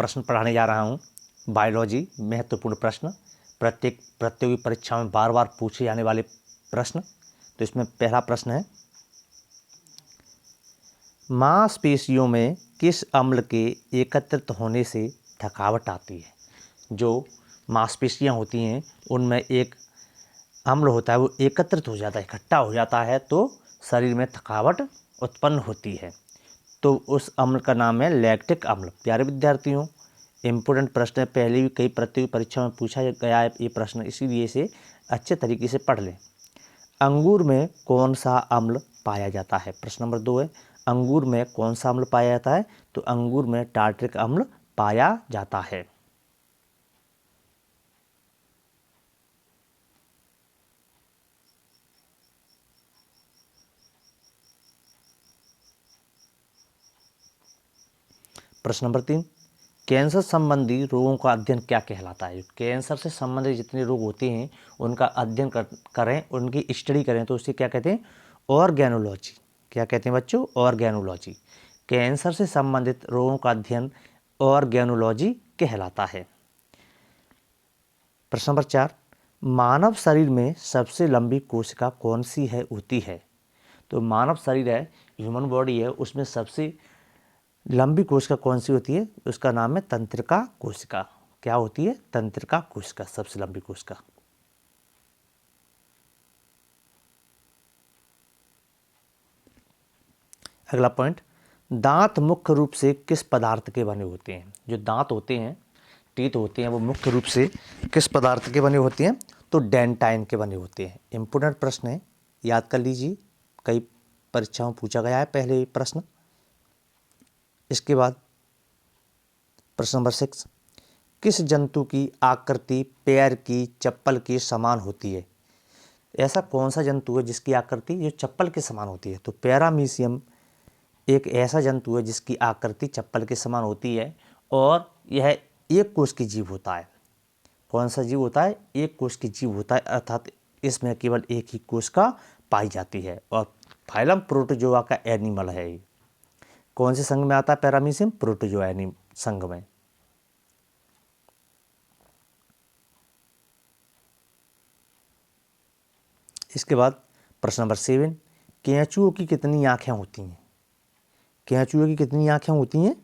प्रश्न पढ़ाने जा रहा हूँ। बायोलॉजी महत्वपूर्ण प्रश्न, प्रत्येक प्रतियोगी परीक्षा में बार बार पूछे जाने वाले प्रश्न। तो इसमें पहला प्रश्न है, मांसपेशियों में किस अम्ल के एकत्रित होने से थकावट आती है? जो मांसपेशियाँ होती हैं उनमें एक अम्ल होता है, वो एकत्रित हो जाता है, इकट्ठा हो जाता है, तो शरीर में थकावट उत्पन्न होती है। तो उस अम्ल का नाम है लैक्टिक अम्ल। प्यारे विद्यार्थियों, इम्पोर्टेंट प्रश्न है, पहले भी कई प्रतियोगी परीक्षा में पूछा गया है ये प्रश्न, इसीलिए इसे अच्छे तरीके से पढ़ लें। अंगूर में कौन सा अम्ल पाया जाता है? प्रश्न नंबर 2 है, अंगूर में कौन सा अम्ल पाया जाता है? तो अंगूर में टार्ट्रिक अम्ल पाया जाता है। प्रश्न नंबर 3, कैंसर संबंधी रोगों का अध्ययन क्या कहलाता है? कैंसर से संबंधित जितने रोग होते हैं उनका अध्ययन करें, उनकी स्टडी करें, तो उसे क्या कहते हैं? ऑर्गेनोलॉजी। क्या कहते हैं बच्चों? ऑर्गेनोलॉजी। कैंसर से संबंधित रोगों का अध्ययन ऑर्गेनोलॉजी कहलाता है। प्रश्न नंबर 4, मानव शरीर में सबसे लंबी कोशिका कौन सी है होती है? तो मानव शरीर है, ह्यूमन बॉडी है, उसमें सबसे लंबी कोशिका कौन सी होती है? उसका नाम है तंत्रिका कोशिका। क्या होती है? तंत्रिका कोशिका सबसे लंबी कोशिका। अगला पॉइंट, दांत मुख्य रूप से किस पदार्थ के बने होते हैं? जो दांत होते हैं, टीथ होते हैं, वो मुख्य रूप से किस पदार्थ के बने होते हैं? तो डेंटाइन के बने होते हैं। इंपोर्टेंट प्रश्न है, याद कर लीजिए, कई परीक्षाओं में पूछा गया है पहले ये प्रश्न। इसके बाद प्रश्न नंबर 6, किस जंतु की आकृति पैर की चप्पल के समान होती है? ऐसा कौन सा जंतु है जिसकी आकृति जो चप्पल के समान होती है? तो पैरामीशियम एक ऐसा जंतु है जिसकी आकृति चप्पल के समान होती है, और यह एक कोश की जीव होता है। कौन सा जीव होता है? एक कोश की जीव होता है, अर्थात इसमें केवल एक ही कोशिका पाई जाती है, और फाइलम प्रोटोजोआ का एनिमल है। ये कौन से संघ में आता है? पैरामीशियम प्रोटोजोआ संघ में। इसके बाद प्रश्न नंबर 7, केंचुओं की कितनी आँखें होती हैं? केंचुए की कितनी आँखें होती हैं?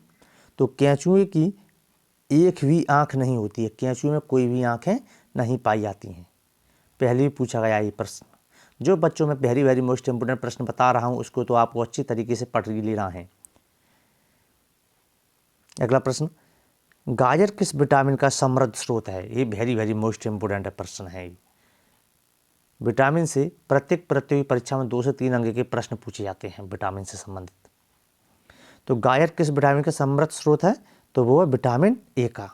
तो केंचुए की एक भी आँख नहीं होती है, केंचुए में कोई भी आँखें नहीं पाई जाती हैं। पहले भी पूछा गया ये प्रश्न। जो बच्चों में वेरी मोस्ट इंपोर्टेंट प्रश्न बता रहा हूँ उसको तो आपको अच्छी तरीके से पढ़ लेना है। अगला प्रश्न, गाजर किस विटामिन का समृद्ध स्रोत है? ये वेरी मोस्ट इंपोर्टेंट प्रश्न है। विटामिन से प्रत्येक प्रतियोगी परीक्षा में 2 से 3 अंक के प्रश्न पूछे जाते हैं विटामिन से संबंधित। तो गाजर किस विटामिन का समृद्ध स्रोत है? तो वो है विटामिन ए का।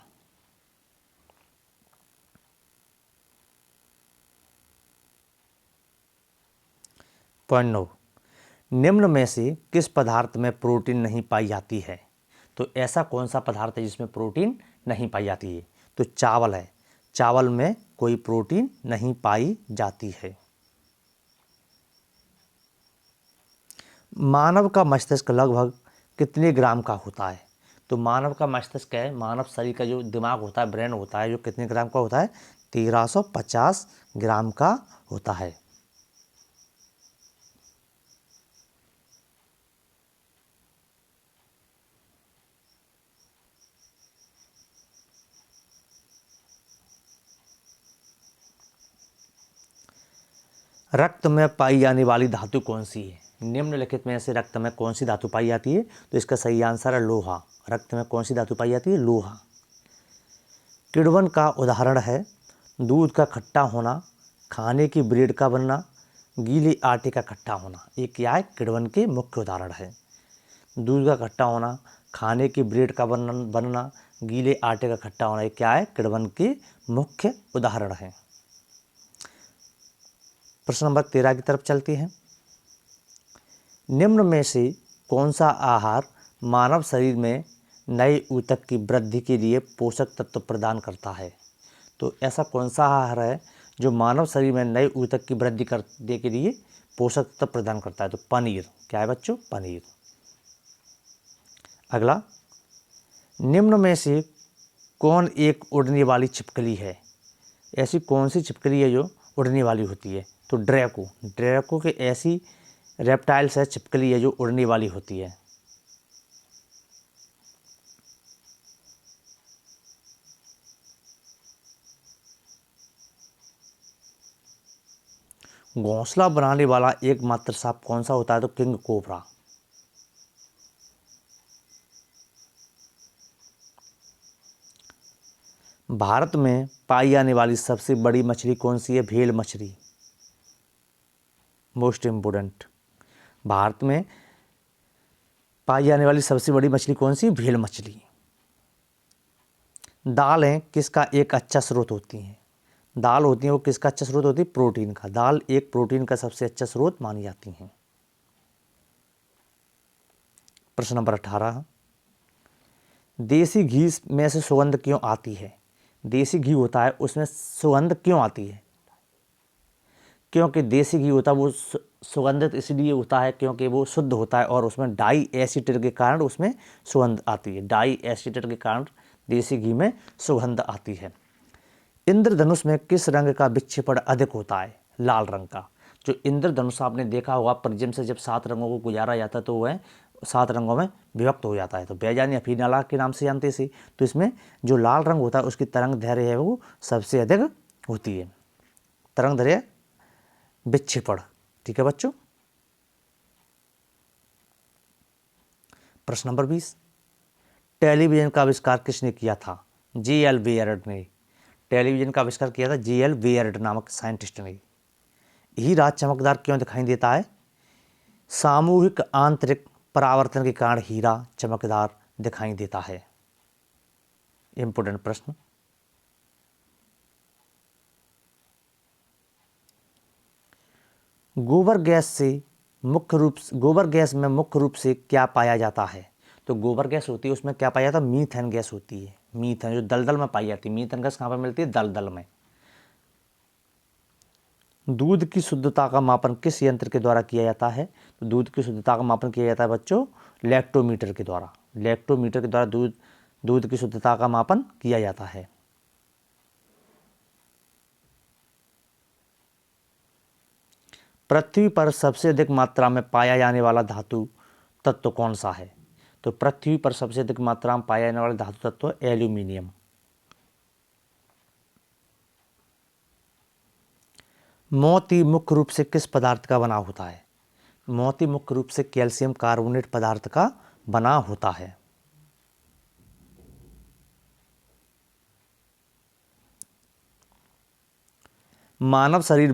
पॉइंट 9, निम्न में से किस पदार्थ में प्रोटीन नहीं पाई जाती है? तो ऐसा कौन सा पदार्थ है जिसमें प्रोटीन नहीं पाई जाती है? तो चावल है, चावल में कोई प्रोटीन नहीं पाई जाती है। मानव का मस्तिष्क लगभग कितने ग्राम का होता है? तो मानव का मस्तिष्क है, मानव शरीर का जो दिमाग होता है, ब्रेन होता है, जो कितने ग्राम का होता है? 1350 ग्राम का होता है। रक्त में पाई जाने वाली धातु कौन सी है? निम्नलिखित में से रक्त में कौन सी धातु पाई जाती है? तो इसका सही आंसर है लोहा। रक्त में कौन सी धातु पाई जाती है? लोहा। किण्वन का उदाहरण है दूध का खट्टा होना, खाने की ब्रेड का बनना, गीले आटे का खट्टा होना। ये क्या है? किण्वन के मुख्य उदाहरण है। दूध का खट्टा होना, खाने की ब्रेड का बनना, गीले आटे का खट्टा होना, ये क्या है? किण्वन के मुख्य उदाहरण है। प्रश्न नंबर 13 की तरफ चलते हैं। निम्न में से कौन सा आहार मानव शरीर में नए ऊतक की वृद्धि के लिए पोषक तत्व प्रदान करता है? तो ऐसा कौन सा आहार है जो मानव शरीर में नए ऊतक की वृद्धि करने के लिए पोषक तत्व प्रदान करता है? तो पनीर। क्या है बच्चों? पनीर। अगला, निम्न में से कौन एक उड़ने वाली छिपकली है? ऐसी कौन सी छिपकली है जो उड़ने वाली होती है? तो ड्रैको। ड्रैको के ऐसी रेप्टाइल्स है, छिपकली है जो उड़ने वाली होती है। घोंसला बनाने वाला एकमात्र सांप कौन सा होता है? तो किंग कोबरा। भारत में पाई जाने वाली सबसे बड़ी मछली कौन सी है? भेल मछली। मोस्ट इम्पोर्टेंट, भारत में पाई जाने वाली सबसे बड़ी मछली कौन सी? भेल मछली। दालें किसका एक अच्छा स्रोत होती हैं? दाल होती है वो किसका अच्छा स्रोत होती है? प्रोटीन का। दाल एक प्रोटीन का सबसे अच्छा स्रोत मानी जाती हैं। प्रश्न नंबर 18, देसी घी में से सुगंध क्यों आती है? देसी घी होता है उसमें सुगंध क्यों आती है? क्योंकि देसी घी होता है वो सुगंधित इसलिए होता है क्योंकि वो शुद्ध होता है और उसमें डाई एसीटेट के कारण उसमें सुगंध आती है। डाई एसीटेट के कारण देसी घी में सुगंध आती है। इंद्रधनुष में किस रंग का विक्षेपण अधिक होता है? लाल रंग का। जो इंद्रधनुष आपने देखा होगा प्रिज्म से जब 7 रंगों को गुजारा जाता है तो वह 7 रंगों में विभक्त हो जाता है। तो बेजान या फिनाला के नाम से जानते थे। तो इसमें जो लाल रंग होता है उसकी तरंग दैर्घ्य है वो सबसे अधिक होती है। तरंग दैर्घ्य विक्षेपण। ठीक है बच्चों। प्रश्न नंबर 20, टेलीविजन का आविष्कार किसने किया था? J.L. बेयर्ड ने। टेलीविजन का आविष्कार किया था J.L. बेयर्ड नामक साइंटिस्ट ने। हीरा चमकदार क्यों दिखाई देता है? सामूहिक आंतरिक परावर्तन के कारण हीरा चमकदार दिखाई देता है। इंपोर्टेंट प्रश्न। गोबर गैस में मुख्य रूप से क्या पाया जाता है? तो गोबर गैस होती है उसमें क्या पाया जाता है? मीथेन गैस होती है। मीथेन जो दलदल में पाई जाती है। मीथेन गैस कहाँ पर मिलती है? दलदल में। दूध की शुद्धता का मापन किस यंत्र के द्वारा किया जाता है? तो दूध की शुद्धता का मापन किया जाता है बच्चों लैक्टोमीटर के द्वारा। लैक्टोमीटर के द्वारा दूध की शुद्धता का मापन किया जाता है। पृथ्वी पर सबसे अधिक मात्रा में पाया जाने वाला धातु तत्व कौन सा है? तो पृथ्वी पर सबसे अधिक मात्रा में पाया जाने वाला धातु तत्व एल्यूमिनियम। मोती मुख्य रूप से किस पदार्थ का बना होता है? मोती मुख्य रूप से कैल्शियम कार्बोनेट पदार्थ का बना होता है। मानव शरीर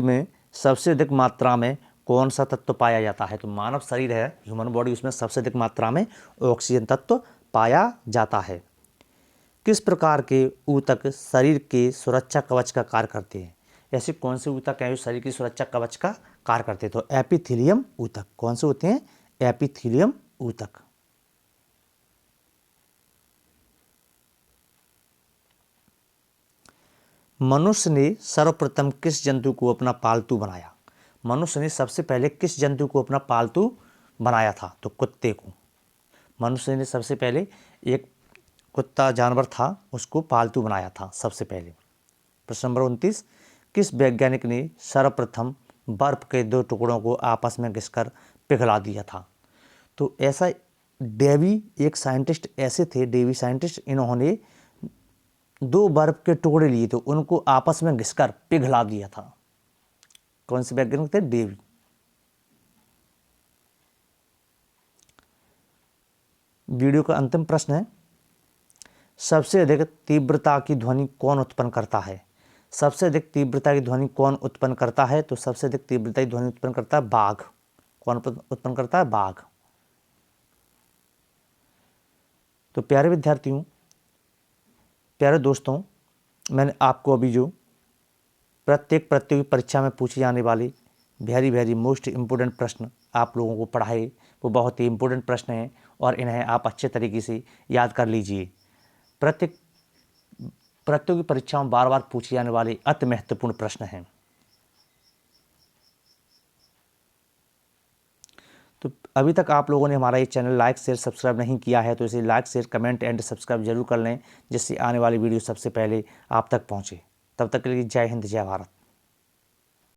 में सबसे अधिक मात्रा में कौन सा तत्व पाया जाता है? तो मानव शरीर है ह्यूमन बॉडी, उसमें सबसे अधिक मात्रा में ऑक्सीजन तत्व पाया जाता है। किस प्रकार के ऊतक शरीर के सुरक्षा कवच का कार्य करते हैं? ऐसे कौन से ऊतक हैं जो शरीर की सुरक्षा कवच का कार्य करते हैं? तो एपिथेलियम ऊतक। कौन से होते हैं? एपिथेलियम ऊतक। मनुष्य ने सर्वप्रथम किस जंतु को अपना पालतू बनाया? मनुष्य ने सबसे पहले किस जंतु को अपना पालतू बनाया था? तो कुत्ते को। मनुष्य ने सबसे पहले एक कुत्ता जानवर था उसको पालतू बनाया था सबसे पहले। प्रश्न नंबर 29, किस वैज्ञानिक ने सर्वप्रथम बर्फ के 2 टुकड़ों को आपस में घिसकर पिघला दिया था? तो ऐसा डेवी एक साइंटिस्ट ऐसे थे, डेवी साइंटिस्ट, इन्होंने 2 बर्फ के टुकड़े लिए थे उनको आपस में घिसकर पिघला दिया था। कौन से वैज्ञानिक थे? डेवी। वीडियो का अंतिम प्रश्न है, सबसे अधिक तीव्रता की ध्वनि कौन उत्पन्न करता है? सबसे अधिक तीव्रता की ध्वनि कौन उत्पन्न करता है? तो सबसे अधिक तीव्रता की ध्वनि उत्पन्न करता है बाघ। कौन उत्पन्न करता है? बाघ। तो प्यारे विद्यार्थियों, प्यारे दोस्तों, मैंने आपको अभी जो प्रत्येक प्रतियोगी परीक्षा में पूछे जाने वाले वेरी मोस्ट इम्पोर्टेंट प्रश्न आप लोगों को पढ़ाए, वो बहुत ही इम्पोर्टेंट प्रश्न हैं और इन्हें आप अच्छे तरीके से याद कर लीजिए। प्रत्येक प्रतियोगी परीक्षाओं में बार बार पूछे जाने वाले अति महत्वपूर्ण प्रश्न हैं। तो अभी तक आप लोगों ने हमारा ये चैनल लाइक शेयर सब्सक्राइब नहीं किया है तो इसे like share comment and subscribe जरूर कर लें, जिससे आने वाली वीडियो सबसे पहले आप तक पहुँचे। तब तक के लिए जय हिंद जय भारत।